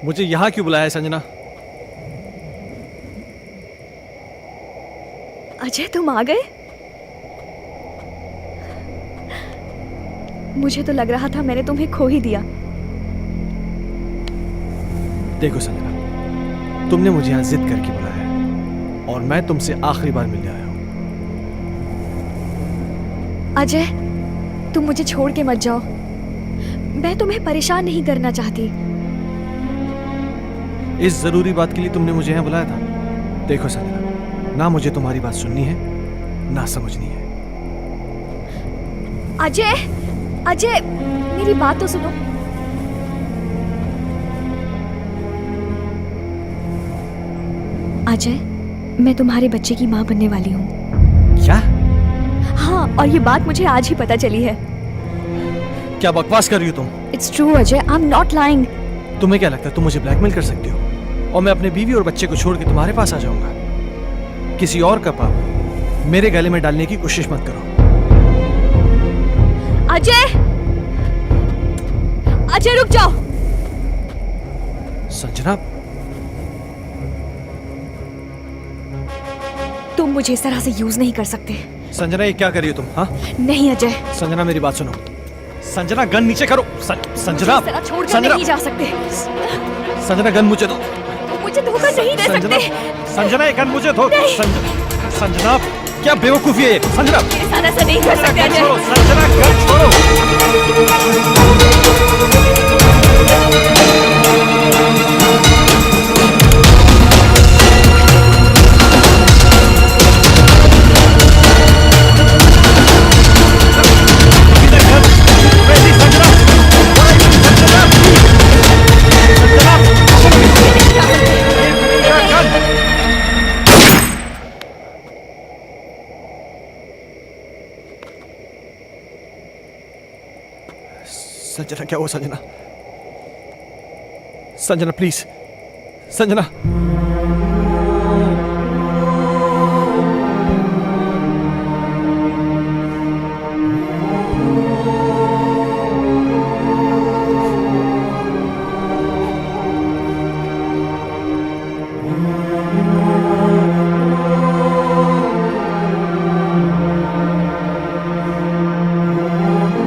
मुझे यहाँ क्यों बुलाया है संजना? अजय, तुम आ गए? मुझे तो लग रहा था मैंने तुम्हें खो ही दिया। देखो संजना, तुमने मुझे यहाँ जिद करके बुलाया है और मैं तुमसे आखिरी बार मिलने आया हूँ। अजय, तुम मुझे छोड़ के मत जाओ। मैं तुम्हें परेशान नहीं करना चाहती। इस जरूरी बात के लिए तुमने मुझे यहाँ बुलाया था? देखो संजना, ना मुझे तुम्हारी बात सुननी है ना समझनी है। अजय, अजय, मेरी बात तो सुनो। अजय, मैं तुम्हारे बच्चे की माँ बनने वाली हूँ। क्या? हाँ, और ये बात मुझे आज ही पता चली है। क्या बकवास कर रही हो तुम? It's true Ajay, I am not lying. तुम्हें क्या लगता है तुम मुझे ब्लैकमेल कर सकती हो और मैं अपने बीवी और बच्चे को छोड़ के तुम्हारे पास आ जाऊंगा? किसी और का पाप मेरे गले में डालने की कोशिश मत करो। अजय, अजय रुक जाओ। संजना, तुम मुझे इस तरह से यूज नहीं कर सकते। संजना ये क्या कर रही हो तुम? हाँ नहीं अजय, संजना मेरी बात सुनो। संजना गन नीचे करो। संजना, इस तरह छोड़कर संजना, नहीं जा सकते। संजना गन मुझे दो। मुझे धोखा नहीं दे संजना, सकते। संजना ये गन मुझे दो। संजना क्या बेवकूफी है ये? संजना मेरे साथ ऐसा नहीं कर सकते गन अजय। छोड़ो। संजना गन छोड़ो। संजना क्या हुआ? संजना, संजना प्लीज, संजना।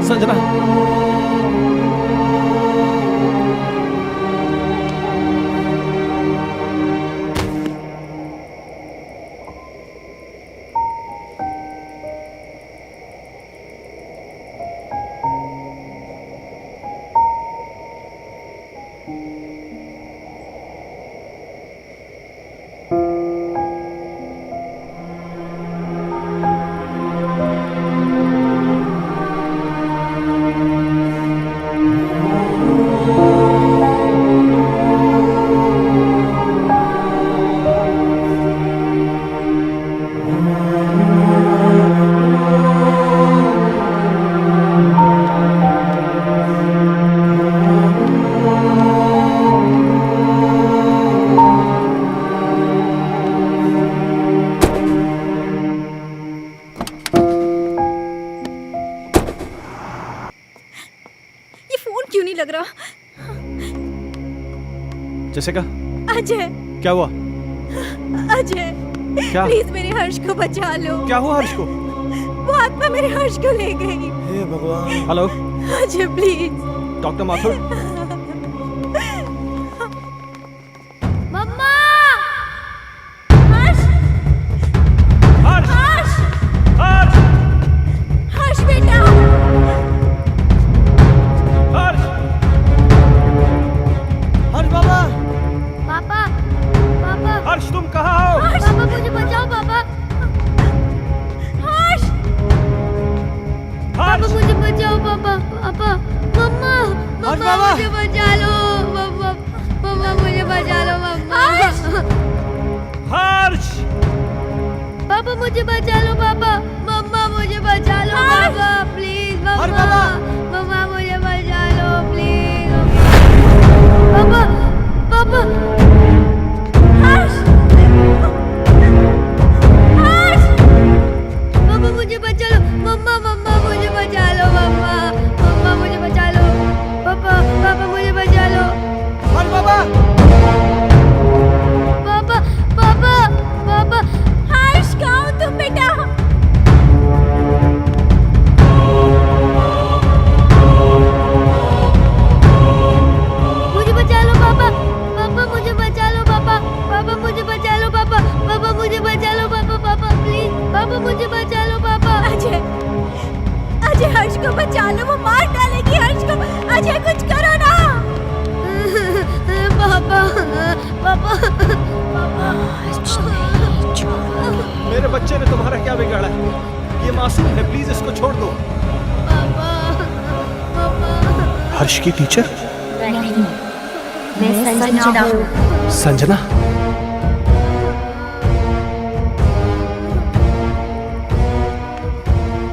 संजना, क्यों नहीं लग रहा? जैसिका, अजय, क्या हुआ? अजय, क्या? प्लीज मेरे हर्ष को बचा लो। क्या हुआ हर्ष को? वो आत्मा मेरे हर्ष को ले गई। हे भगवान। Hello Ajay please. Doctor Mathur. Mama! Harsh! Harsh! Harsh! Harsh! Harsh बेटा! हर्ष! हर्ष बाबा! पापा! पापा! हर्ष तुम कहाँ हो? पापा मुझे बचाओ पापा! हर्ष! पापा मुझे बचाओ पापा! पापा! मम्मा! मम्मा मुझे बचा लो! मम्मा! मम्मा मुझे बचा लो मम्मा! हर्ष! पापा मुझे बचा लो पापा! मम्मा मुझे बचा लो पापा! प्लीज मम्मा! मम्मा मुझे बचा लो प्लीज! पापा! पापा! हर्ष! हर्ष! पापा मुझे बचा लो! मम्मा! मम्मा मुझे बचा लो मम्मा! मम्मा मुझे बचा लो! पापा! पापा मुझे बचा लो! हर्ष बाबा! मुझे बचा लो पापा। अजय, अजय हर्ष को बचा लो, वो मार डालेगी हर्ष को। अजय कुछ करो ना। पापा पापा पापा। मेरे बच्चे ने तुम्हारा क्या बिगाड़ा है? ये मासूम है, प्लीज इसको छोड़ दो। पापा पापा। हर्ष की टीचर नहीं, मैं संजना हूँ। संजना?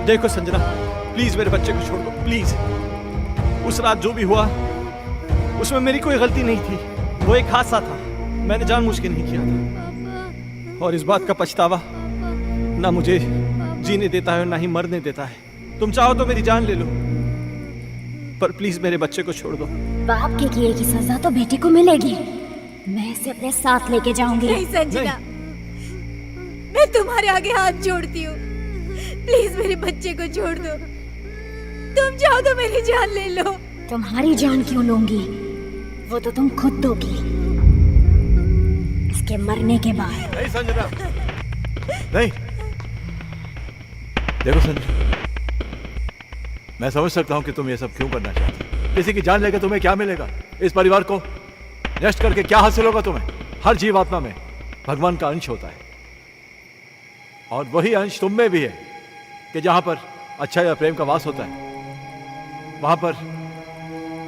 देखो संजना, प्लीज मेरे बच्चे को छोड़ दो, प्लीज। उस रात जो भी हुआ उसमें मेरी कोई गलती नहीं थी, वो एक हादसा था, मैंने जानबूझ के नहीं किया था। और इस बात का पछतावा ना मुझे जीने देता है और ना ही मरने देता है। तुम चाहो तो मेरी जान ले लो, पर प्लीज मेरे बच्चे को छोड़ दो। बाप के किए की सजा तो बेटी को मिलेगी। मैं इसे अपने साथ लेके जाऊंगी। नहीं संजना, मैं तुम्हारे आगे हाथ जोड़ती हूँ, प्लीज मेरे बच्चे को छोड़ दो। तुम चाहो तो मेरी जान ले लो। तुम्हारी जान क्यों लूंगी? वो तो तुम खुद दोगी इसके मरने के बाद। नहीं संजना, नहीं। देखो संजना, मैं समझ सकता हूं कि तुम ये सब क्यों करना चाहती हो। किसी की जान लेकर तुम्हें क्या मिलेगा? इस परिवार को नष्ट करके क्या हासिल होगा तुम्हें? हर जीवात्मा में भगवान का अंश होता है, और वही अंश तुम में भी है कि जहां पर अच्छा या प्रेम का वास होता है वहां पर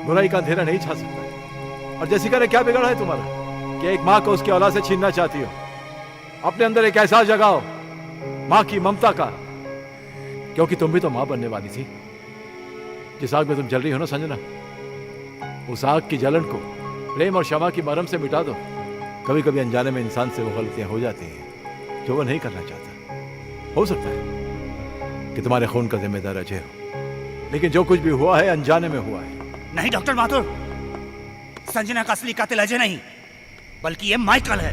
बुराई का अंधेरा नहीं छा सकता। और जैसिका ने क्या बिगाड़ा है तुम्हारा कि एक माँ को उसकी औलाद से छीनना चाहती हो? अपने अंदर एक एहसास जगाओ माँ की ममता का, क्योंकि तुम भी तो माँ बनने वाली थी। जिस आग में तुम जल रही हो ना संजना, उस आग की जलन को प्रेम और क्षमा की मरहम से मिटा दो। कभी कभी अनजाने में इंसान से वो गलतियां हो जाती हैं जो वो नहीं करना चाहता। हो सकता है कि तुम्हारे खून का जिम्मेदार अजय हो, लेकिन जो कुछ भी हुआ है अनजाने में हुआ है। नहीं डॉक्टर माथुर, संजना का असली कातिल अजय नहीं बल्कि ये माइकल है।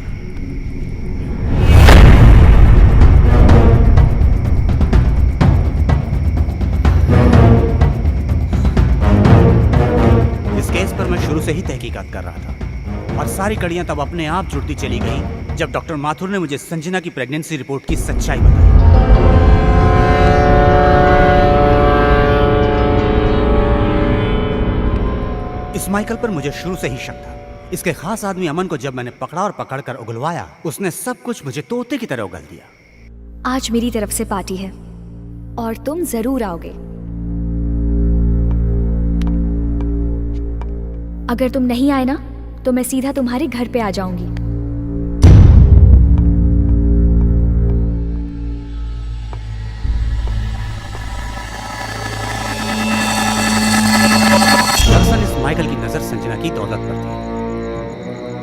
इस केस पर मैं शुरू से ही तहकीकात कर रहा था और सारी कड़ियां तब अपने आप जुड़ती चली गई जब डॉक्टर माथुर ने मुझे संजना की प्रेगनेंसी रिपोर्ट की सच्चाई बताई। इस माइकल पर मुझे शुरू से ही शक था। इसके खास आदमी अमन को जब मैंने पकड़ा और पकड़कर उगलवाया, उसने सब कुछ मुझे तोते की तरह उगल दिया। आज मेरी तरफ से पार्टी है और तुम जरूर आओगे। अगर तुम नहीं आए ना तो मैं सीधा तुम्हारे घर पे आ जाऊंगी। दरअसल इस माइकल की नजर संजना की दौलत पर थी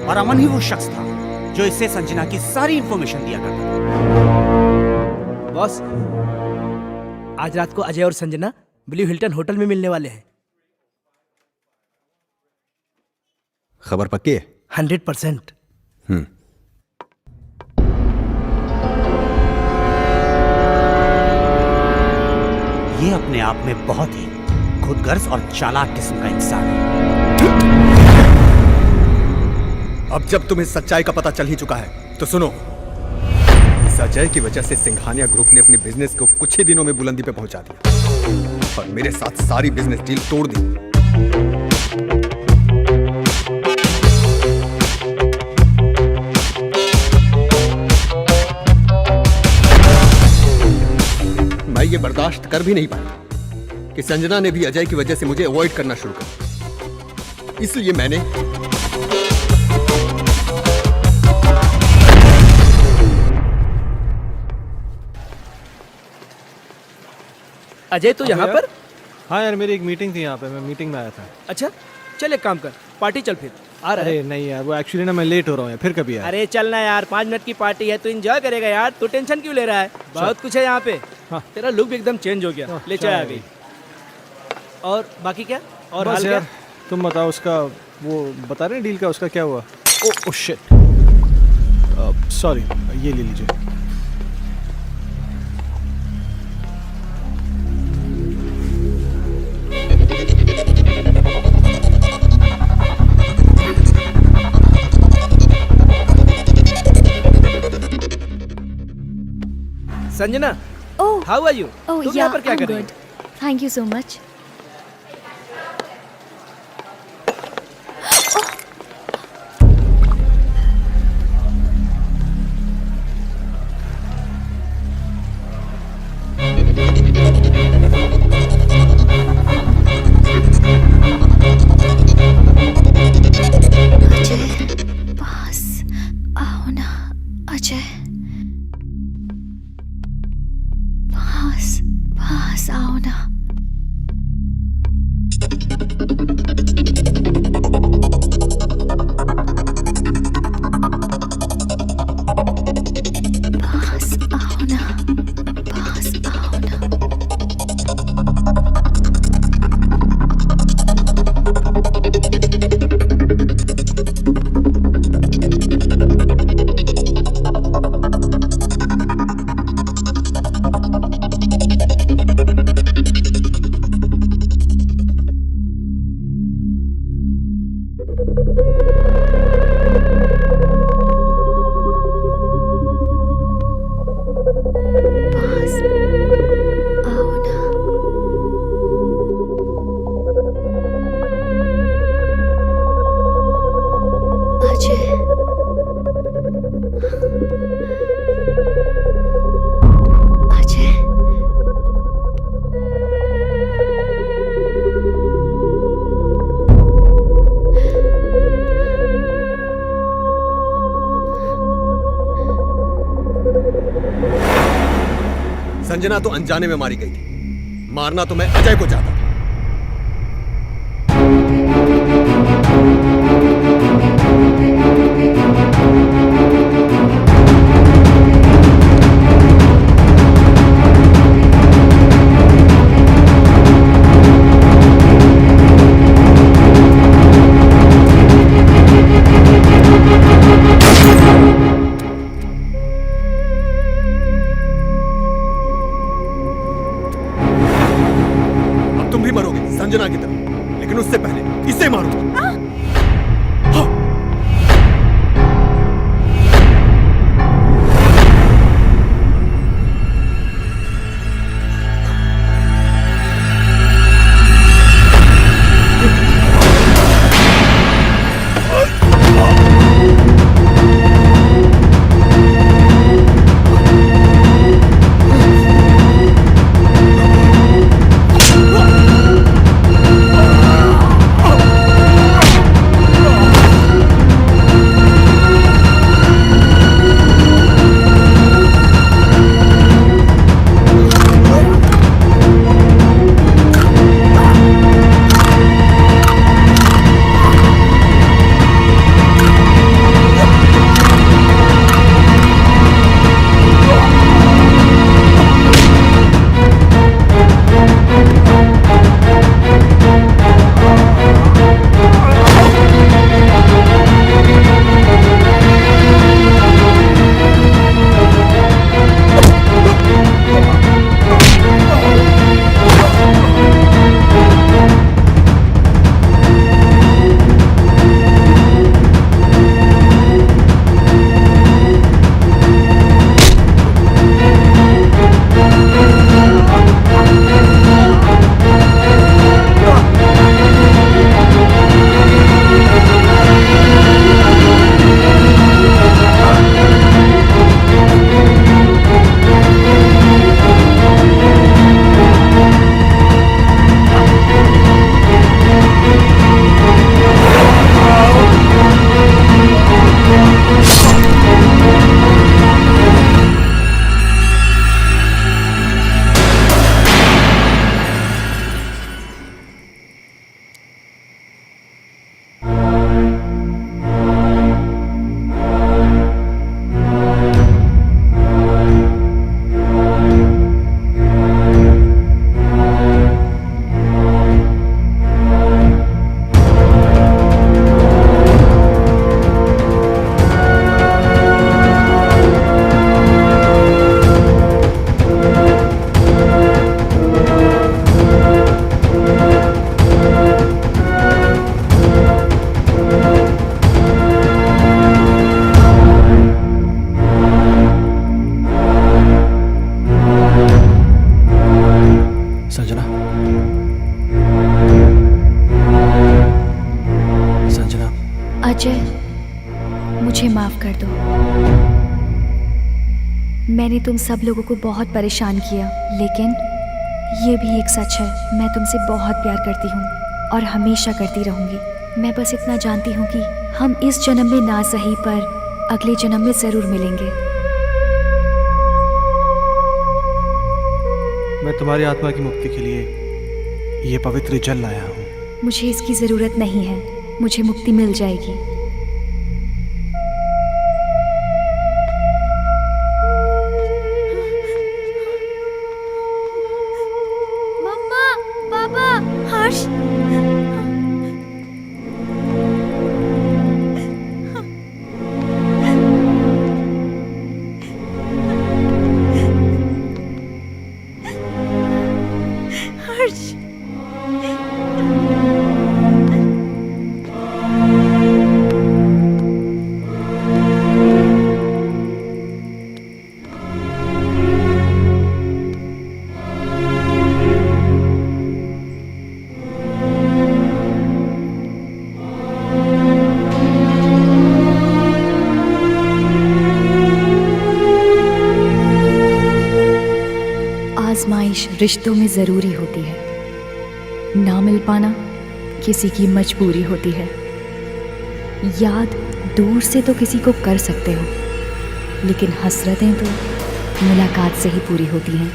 और अमन ही वो शख्स था जो इससे संजना की सारी इंफॉर्मेशन दिया करता था। बॉस, आज रात को अजय और संजना ब्लू हिल्टन होटल में मिलने वाले हैं। खबर पक्की है? 100%। ये अपने आप में बहुत ही खुदगर्ज और चालाक किस्म का इंसान है। अब जब तुम्हें सच्चाई का पता चल ही चुका है तो सुनो। इस अजय की वजह से सिंघानिया ग्रुप ने अपनी बिजनेस को कुछ ही दिनों में बुलंदी पे पहुंचा दिया और मेरे साथ सारी बिजनेस डील तोड़ दी। मैं ये बर्दाश्त कर भी नहीं पाया कि संजना ने भी अजय की वजह से मुझे अवॉइड करना शुरू कर दिया। इसलिए मैंने अजय तो यहाँ पर? हाँ यार, मेरी एक मीटिंग थी यहाँ पे, मैं मीटिंग में आया था। अच्छा चल एक काम कर, पार्टी चल फिर। आ रहा है? अरे नहीं यार, वो एक्चुअली ना मैं लेट हो रहा हूँ यार, फिर कभी यार। अरे चलना यार, 5 मिनट की पार्टी है, तू एंजॉय करेगा यार। तू टेंशन क्यों ले रहा है? बहुत कुछ है यहाँ पे। हाँ। तेरा लुक भी एकदम चेंज हो गया। ले चल आ गई। और बाकी क्या? और हाल क्या? तुम बताओ, उसका वो बता रहे हैं डील का, उसका क्या हुआ? ओ शिट, सॉरी, ये ले लीजिए। Sanjana, oh how are you? Oh तुम या यहाँ पर क्या आई एम कर रही good thank you so much पास आओ ना अजय पास आओ ना पास आओ ना पास आओ ना पास आओ ना अजय अजय संजना तो अनजाने में मारी गई थी, मारना तो मैं अजय को चाहता था। तुम भी मरोगे संजना की तरह, लेकिन उससे पहले इसे मारो। हाँ। मैंने तुम सब लोगों को बहुत परेशान किया, लेकिन ये भी एक सच है, मैं तुमसे बहुत प्यार करती हूँ और हमेशा करती रहूँगी। मैं बस इतना जानती हूँ कि हम इस जन्म में ना सही पर अगले जन्म में ज़रूर मिलेंगे। मैं तुम्हारी आत्मा की मुक्ति के लिए ये पवित्र जल लाया हूँ। मुझे इसकी ज़रूरत नहीं है, मुझे मुक्ति मिल जाएगी। मम्मा, पापा, हर्ष, हर्ष, आजमाइश रिश्तों में ज़रूरी होती है, ना मिल पाना किसी की मजबूरी होती है। याद दूर से तो किसी को कर सकते हो, लेकिन हसरतें तो मुलाकात से ही पूरी होती हैं।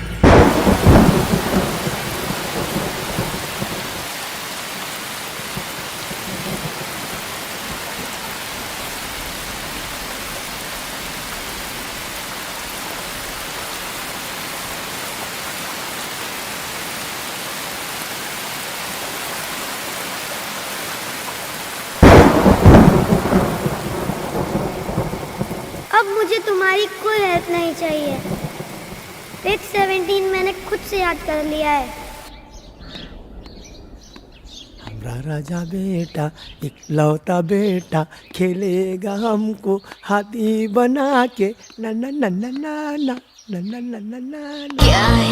अब मुझे तुम्हारी कोई हेल्प नहीं चाहिए। पेज 17 मैंने खुद से याद कर लिया है। हमारा राजा बेटा इकलौता बेटा खेलेगा हमको हाथी बना के ना ना ना ना ना ना ना ना ना ना ना।